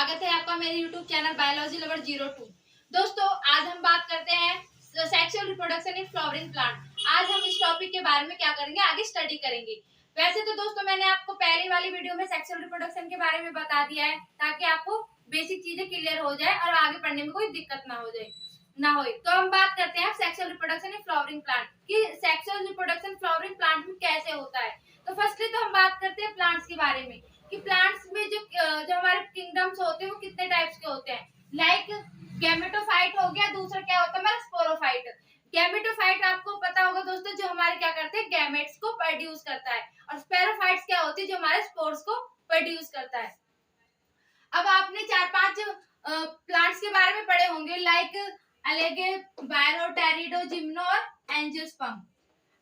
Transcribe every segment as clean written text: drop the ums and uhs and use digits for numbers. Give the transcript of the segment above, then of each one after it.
स्वागत है आपका मेरे YouTube चैनल बायोलॉजी लवर 02। दोस्तों, आज हम बात करते हैं sexual reproduction in flowering plant. आज हम इस टॉपिक के बारे में क्या करेंगे, आगे स्टडी करेंगे। वैसे तो दोस्तों मैंने आपको पहली वाली वीडियो में सेक्सुअल रिप्रोडक्शन के बारे में बता दिया है, ताकि आपको बेसिक चीजें क्लियर हो जाए और आगे पढ़ने में कोई दिक्कत ना हो। तो हम बात करते हैं sexual reproduction in flowering plant कि सेक्सुअल रिप्रोडक्शन फ्लावरिंग प्लांट में कैसे होता है। तो फर्स्टली तो हम बात करते हैं प्लांट्स के बारे में कि प्लांट्स में जो हमारे किंगडम्स होते हैं वो कितने टाइप्स के होते हैं। लाइक गैमेटोफाइट हो गया, दूसरा क्या होता है हमारा स्पोरोफाइट। गैमेटोफाइट आपको पता होगा दोस्तों, जो हमारे क्या करते हैं गैमेट्स को प्रोड्यूस करता है, और स्पोरोफाइट्स क्या होती है जो हमारे स्पोर्स को प्रोड्यूस करता है। अब आपने 4-5 प्लांट्स के बारे में पढ़े होंगे, लाइक एलेगे, बायरो, टेरिडो, जिम्नो और एंजियोस्पर्म।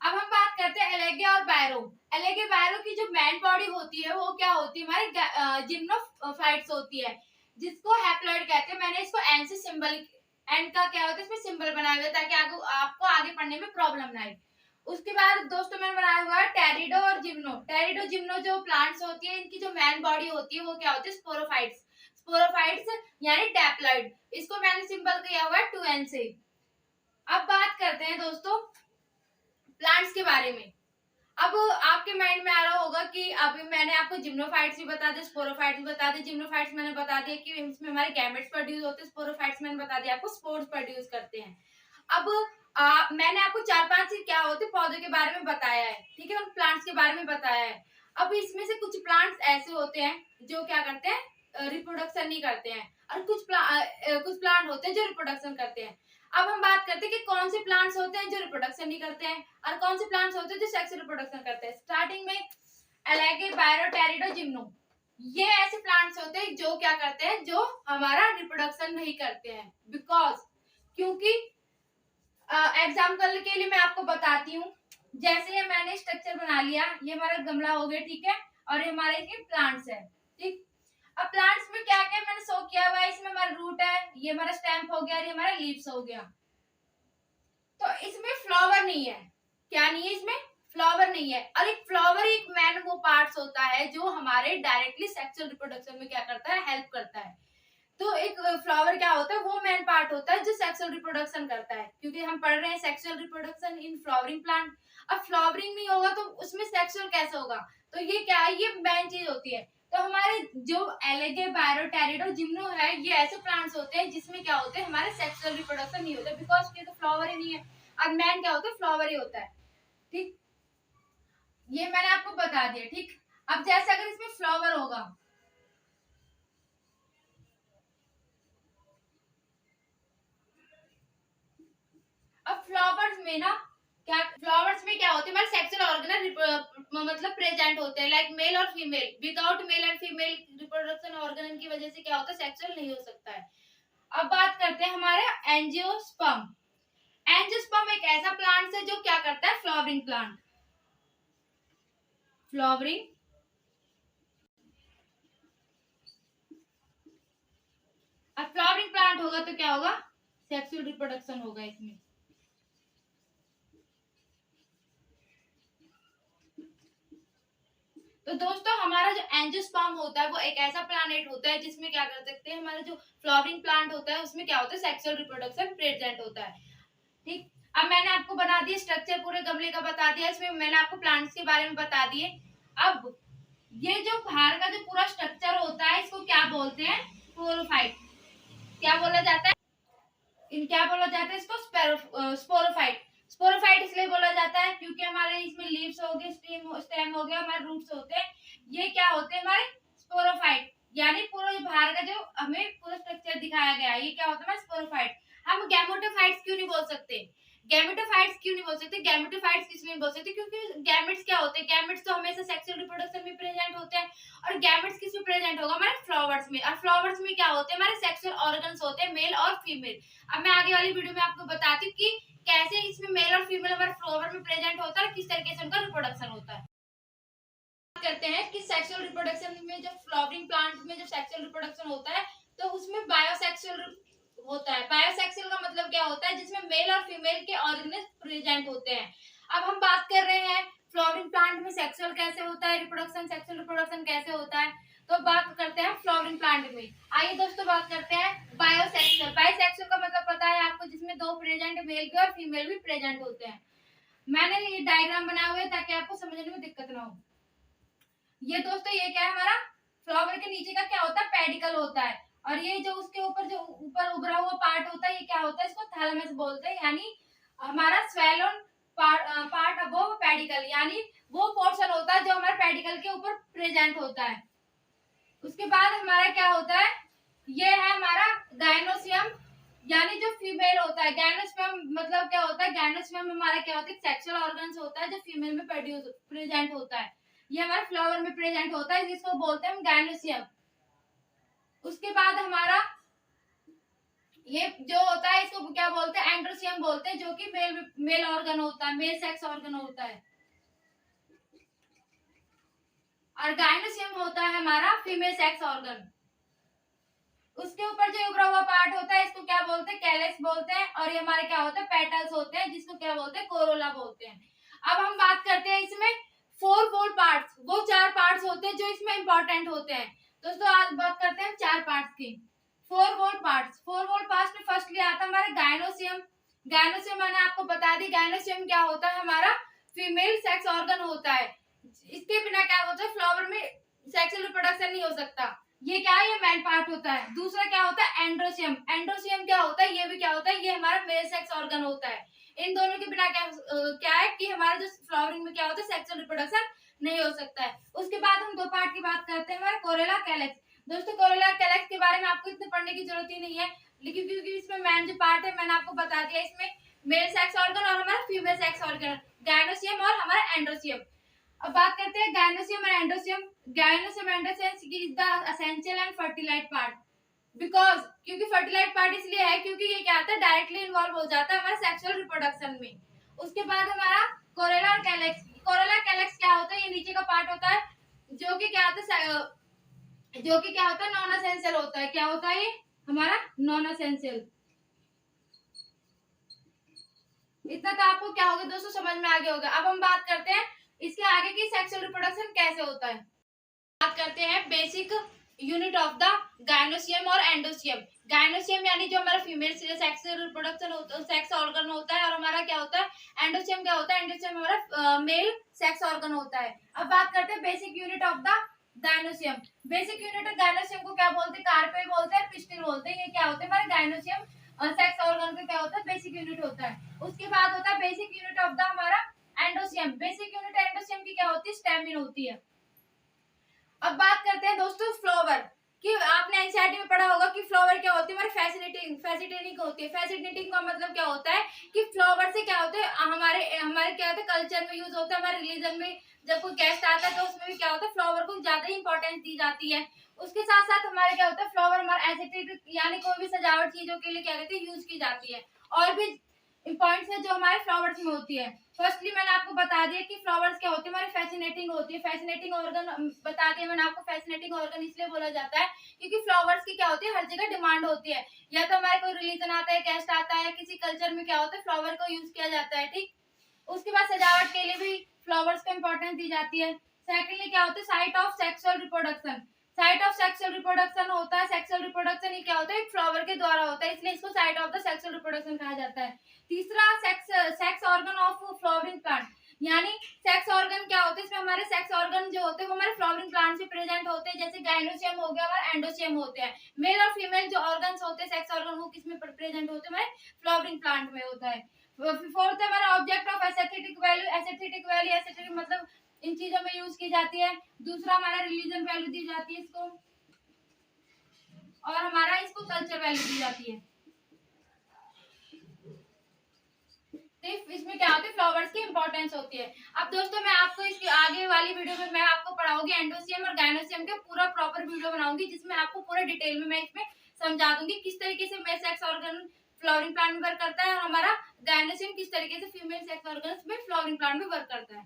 अब हम बात करते हैं एलेगे और बायरो। एलेगे बायरो की जो मेन बॉडी होती है वो क्या होती है हमारी जिम्नोफाइट्स होती है, जिसको हैप्लॉइड कहते हैं। मैंने इसको एन से सिंबल, एन का क्या होता है इसमें सिंबल बनाया हुआ है, ताकि आपको आगे पढ़ने में प्रॉब्लम ना आए। उसके बाद दोस्तों मैंने बनाया हुआ है टेरिडो और जिम्नो। टेरिडो जिम्नो जो प्लांट्स होती है, इनकी जो मेन बॉडी होती है वो क्या होती है स्पोरोफाइट्स। स्पोरोफाइट्स यानी डैप्लॉइड, इसको मैंने सिंबल किया हुआ है 2n से। अब बात करते हैं दोस्तों प्लांट्स के बारे में। अब आपके माइंड में आ रहा होगा कि अभी मैंने आपको जिम्नोफाइट्स भी बता दिए, स्पोरोफाइट्स भी बता दिए। जिम्नोफाइट्स मैंने बता दिया कि इसमें हमारे गैमेट्स प्रोड्यूस होते हैं, स्पोरोफाइट्स मैंने बता दिया आपको स्पोर्स प्रोड्यूस करते हैं। अब मैंने आपको 4-5 क्या होते पौधे के बारे में बताया है, ठीक है, उन प्लांट्स के बारे में बताया है। अब इसमें से कुछ प्लांट्स ऐसे होते हैं जो क्या करते हैं रिप्रोडक्शन नहीं करते हैं, और कुछ प्लांट होते हैं जो रिप्रोडक्शन करते हैं। अब हम बात करते हैं कि कौन से प्लांट्स होते हैं जो रिप्रोडक्शन नहीं करते हैं और कौन से प्लांट्स होते हैं जो सेक्सुअल रिप्रोडक्शन करते हैं। स्टार्टिंग में एलेगे, बायरो, टेरिडो, जिम्नो, ये ऐसे प्लांट्स होते हैं जो क्या करते हैं, जो हमारा रिप्रोडक्शन नहीं करते हैं। बिकॉज क्योंकि एग्जाम्पल के लिए मैं आपको बताती हूँ, जैसे ये मैंने स्ट्रक्चर बना लिया, ये हमारा गमला हो गया, ठीक है, और ये हमारे प्लांट्स है, ठीक। अब प्लांट्स में क्या क्या मैंने शो किया हुआ है, इसमें हमारा रूट है, ये हमारा स्टेम हो गया और ये हमारा लीव्स हो गया। तो इसमें फ्लावर नहीं है, क्या नहीं है इसमें, फ्लावर नहीं है। और एक फ्लावर एक मैन वो पार्ट्स होता है जो हमारे डायरेक्टली सेक्सुअल रिप्रोडक्शन में क्या करता है, हेल्प करता है। तो एक फ्लावर क्या होता है, वो मेन पार्ट होता है जो सेक्सुअल रिप्रोडक्शन करता है, क्योंकि हम पढ़ रहे हैं sexual reproduction in flowering plant. अब फ्लावरिंग नहीं होगा तो उसमें सेक्सुअल कैसे होगा, तो ये क्या है, ये मेन चीज होती है। तो हमारे जो एलेगे, बायरो, टेरिडो, जिम्नो है, ये ऐसे प्लांट्स होते हैं जिसमें क्या होते हैं हमारे सेक्सुअल रिप्रोडक्शन नहीं होता, बिकॉज ये तो फ्लावर ही नहीं है, और मेन क्या होता है फ्लावर ही होता है, ठीक। ये मैंने आपको बता दिया, ठीक। अब जैसे अगर इसमें फ्लावर होगा, अब फ्लावर्स में ना क्या, फ्लावर्स में क्या होते हैं हमारे सेक्सुअल ऑर्गन मतलब प्रेजेंट होते हैं, लाइक मेल और female. Without male and female reproduction organ की वजह से क्या होता है, सेक्सुअल नहीं हो सकता है। अब बात करते हैं हमारे एंजियोस्पर्म। एंजियोस्पर्म एक ऐसा प्लांट है जो क्या करता है, फ्लावरिंग प्लांट, फ्लावरिंग। अब फ्लावरिंग प्लांट होगा तो क्या होगा, सेक्सुअल रिप्रोडक्शन होगा इसमें। तो दोस्तों हमारा जो एंजियोस्पर्म होता है वो एक ऐसा प्लांट होता है जिसमें क्या कर सकते हैं, हमारा जो फ्लावरिंग प्लांट होता है उसमें क्या होता है, सेक्सुअल रिप्रोडक्शन प्रेजेंट होता है, ठीक। अब मैंने आपको बना दिया स्ट्रक्चर, पूरे गमले का बता दिया, इसमें मैंने आपको प्लांट्स के बारे में बता दिए। अब ये जो बाहर का जो पूरा स्ट्रक्चर होता है इसको क्या बोलते हैं, स्पोरोफाइट। क्या बोला जाता है, क्या बोला जाता है इसको, स्पोरोफाइट। स्पोरोफाइट इसलिए बोला जाता है क्योंकि हमारे इसमें लीव्स हो गए, स्टेम हो गया, हमारे रूट्स होते हैं, ये क्या होते हैं हमारे स्पोरोफाइट। यानी पूरा बाहर का जो हमें पूरा स्ट्रक्चर दिखाया गया है ये क्या होता है स्पोरोफाइट। हम गैमेटोफाइट्स क्यों नहीं बोल सकते, गैमेटोफाइट्स क्यों नहीं बोल सकते, गैमेटोफाइट्स किस लिए बोल सकते, क्योंकि गैमेट्स क्या होते हैं, गैमेट्स तो हमेशा सेक्सुअल रिप्रोडक्शन में प्रेजेंट होते हैं, और गैमेट्स किस में प्रेजेंट होगा, हमारे फ्लावर्स में, और फ्लावर्स में क्या होते हैं हमारे सेक्सुअल ऑर्गन्स होते हैं, मेल और फीमेल। अब मैं आगे वाली वीडियो में आपको बताती हूँ कि कैसे इसमें मेल और फीमेल हमारे फ्लावर में प्रेजेंट होता है, किस तरीके से उनका रिप्रोडक्शन होता है। करते हैं कि सेक्सुअल रिप्रोडक्शन में जब फ्लावरिंग प्लांट में जब सेक्सुअल रिप्रोडक्शन होता है तो उसमें बायोसेक्सुअल होता है। बायोसेक्सुअल का मतलब क्या होता है, जिसमें मेल और फीमेल के ऑर्गेन्स प्रेजेंट होते हैं। अब हम बात कर रहे हैं फ्लावरिंग प्लांट में सेक्सुअल कैसे होता है, रिप्रोडक्शन, सेक्सुअल रिप्रोडक्शन कैसे होता है। तो बात करते हैं फ्लावरिंग प्लांट में। आइए दोस्तों बात करते हैं बायोसेक्सुअल। बायोसेक्सुअल का मतलब पता है आपको, जिसमें दो प्रेजेंट मेल भी और फीमेल भी प्रेजेंट होते हैं। मैंने ये डायग्राम बनाए हुए ताकि आपको समझने में दिक्कत ना हो। ये दोस्तों ये क्या है, हमारा फ्लावर के नीचे का क्या होता है, पेडिकल होता है। और ये जो उसके ऊपर जो ऊपर उभरा हुआ पार्ट होता है, ये क्या होता है, इसको थैलेमस बोलते हैं। यानी हमारा स्वेलोन पार्ट अबव पेडिकल, यानी वो पोर्शन होता है जो हमारे पेडिकल के ऊपर प्रेजेंट होता है। उसके बाद हमारा क्या होता है, ये है हमारा गायनोसियम, यानी जो फीमेल होता है। गायनोस्पर्म मतलब क्या होता है, गायनोस्पर्म हमारा क्या होता है, सेक्सुअल ऑर्गन्स होता है जो फीमेल में प्रेजेंट होता है। ये हमारे फ्लावर में प्रेजेंट होता है, जिसको बोलते हैं हम गायनोसियम। उसके बाद हमारा ये जो होता है, इसको क्या बोलते हैं, एंड्रोसियम बोलते हैं, जो कि मेल ऑर्गन होता है, मेल सेक्स ऑर्गन होता है। और गायनोसियम होता है हमारा फीमेल सेक्स ऑर्गन। उसके ऊपर जो उभरा हुआ पार्ट होता है, इसको क्या बोलते हैं, कैलेक्स बोलते हैं। और ये हमारे क्या होता है, पेटल्स होते हैं, जिसको क्या बोलते हैं, कोरोला बोलते हैं। अब हम बात करते हैं इसमें फोर फोर पार्ट्स, वो चार पार्ट्स होते हैं जो इसमें इंपॉर्टेंट होते हैं। दोस्तों आज बात करते हैं चार पार्ट्स की। Four four parts, four four parts में फर्स्टली आता है हमारा गायनोसियम। गायनोसियम मैंने आपको बता दी, गायनोसियम क्या होता है, हमारा फीमेल सेक्स ऑर्गन होता है। इसके बिना क्या होता है, फ्लावर में सेक्सुअल रिप्रोडक्शन नहीं हो सकता। ये क्या है, ये मेन पार्ट होता है। दूसरा क्या होता है, एंड्रोसियम। एंड्रोसियम क्या होता है, ये भी क्या होता है, ये हमारा मेल सेक्स ऑर्गन होता है। इन दोनों के बिना क्या है कि हमारा जो फ्लावरिंग में क्या होता है, सेक्सुअल रिप्रोडक्शन नहीं हो सकता है। उसके बाद हम दो पार्ट की बात करते हैं, हमारा कोरेला कैलेक्स। दोस्तों कोरेला कैलेक्स के बारे में आपको इतने पढ़ने की जरूरत ही नहीं है, लेकिन क्योंकि इसमें मेन जो पार्ट है मैंने आपको बता दिया। इसमें मेल सेक्स ऑर्गन और हमारा फीमेल सेक्स ऑर्गन, गायनोसियम और हमारा एंड्रोसियम। अब बात करते हैं गायनोसियम और androecium. Gynoecium androecium is the essential and फर्टिलाइट part, because क्योंकि फर्टिलाइट पार्ट इसलिए है क्योंकि ये क्या होता है, डायरेक्टली इन्वॉल्व हो जाता है हमारे सेक्सुअल रिप्रोडक्शन में। उसके बाद हमारा कोरेला और कैलेक्स। कोरेला कैलेक्स क्या होता है, ये नीचे का पार्ट होता है, जो कि क्या होता है, नॉन एसेंशियल होता है। क्या होता है ये हमारा नॉन एसेंशियल। इतना तो आपको क्या होगा दोस्तों, समझ में आ गया होगा। अब हम बात करते हैं इसके आगे की सेक्सुअल रिप्रोडक्शन कैसे होता है। बात करते हैं basic unit of the gynoecium और एंडोसियम। गायनोसियम यानी जो हमारा फीमेल सेक्सुअल रिप्रोडक्शन होता है, सेक्स ऑर्गन होता है। और हमारा क्या होता है, एंडोसियम क्या होता है, एंडोसियम हमारा मेल सेक्स ऑर्गन होता है। अब बात करते हैं basic unit of the gynoecium. Basic unit of gynoecium को क्या बोलते हैं, कार्पेल बोलते हैं, पिस्टिल बोलते हैं। ये क्या होते हैं, हमारे गायनोसियम सेक्स ऑर्गन का क्या होता है, बेसिक यूनिट होता है। उसके बाद होता है बेसिक यूनिट ऑफ द हमारा एंडोसियम। बेसिक यूनिट एंडोसियम की क्या होती है, स्टेमिन होती है। अब बात करते हैं दोस्तों फ्लावर कि आपने एनसीईआरटी में पढ़ा होगा कि फ्लावर क्या होती है, हमारे फैसिनेटिंग होती है। फैसिनेटिंग का मतलब क्या होता है कि फ्लावर से क्या होता है, हमारे हमारे क्या होता है, कल्चर में यूज होता है, हमारे रिलीजन में जब कोई गेस्ट आता है तो उसमें भी क्या होता है, फ्लावर को ज्यादा इंपॉर्टेंस दी जाती है। उसके साथ साथ हमारे क्या होता है, फ्लावर हमारा एस्थेटिक यानी कोई भी सजावट चीजों के लिए क्या कहते हैं, यूज की जाती है। और भी पॉइंट्स है जो हमारे फ्लावर्स में होती है। फर्स्टली मैंने आपको बता दिया कि फ्लावर्स क्या होती है, हमारी फैसिनेटिंग होती है। फैसिनेटिंग ऑर्गन बता दिया मैंने आपको। फैसिनेटिंग ऑर्गन इसलिए बोला जाता है क्योंकि फ्लावर्स की क्या होती है, हर जगह डिमांड होती है। या तो हमारे कोई रिलीजन आता है, गेस्ट आता है, किसी कल्चर में क्या होता है, फ्लावर को यूज किया जाता है। ठीक, उसके बाद सजावट के लिए भी फ्लावर्स को इंपॉर्टेंस दी जाती है। सेकेंडली क्या होता है, site of sexual reproduction. Site of sexual reproduction होता है। सेक्सुअल रिप्रोडक्शन ये क्या होता है, फ्लावर के द्वारा होता है, इसलिए इसको site of the sexual reproduction कहा जाता है। तीसरा sex organ of flowering plant, यानी सेक्स ऑर्गन क्या होते हैं, इसमें हमारे सेक्स ऑर्गन जो होते हैं वो हमारे फ्लावरिंग प्लांट से प्रेजेंट होते हैं। जैसे गायनोसियम हो गया, हमारे एंडोसियम होते हैं। मेल और फीमेल जो ऑर्गन्स होते हैं, सेक्स ऑर्गन, वो किसमें प्रेजेंट होते हैं, हमारे फ्लावरिंग प्लांट में होता है। फोर्थ है हमारा object of aesthetic value. Aesthetic value, aesthetic मतलब इन चीजों में यूज की जाती है। दूसरा हमारा रिलीजन वैल्यू दी जाती है इसको, और हमारा इसको कल्चर वैल्यू दी जाती है। इसमें क्या होती है, फ्लावर्स की इंपॉर्टेंस होती है। अब दोस्तों मैं आपको इसकी आगे वाली वीडियो में मैं आपको पढ़ाऊंगी एंडोसियम और गायनोसियम के पूरा प्रॉपर वीडियो बनाऊंगी, जिसमें आपको पूरा डिटेल में मैं इसमें समझा दूंगी किस तरीके से male sex organ flowering plant में वर्क करता है और हमारा गायनोसियम किस तरीके से फीमेल सेक्स ऑर्गन में फ्लावरिंग प्लांट में वर्क करता है।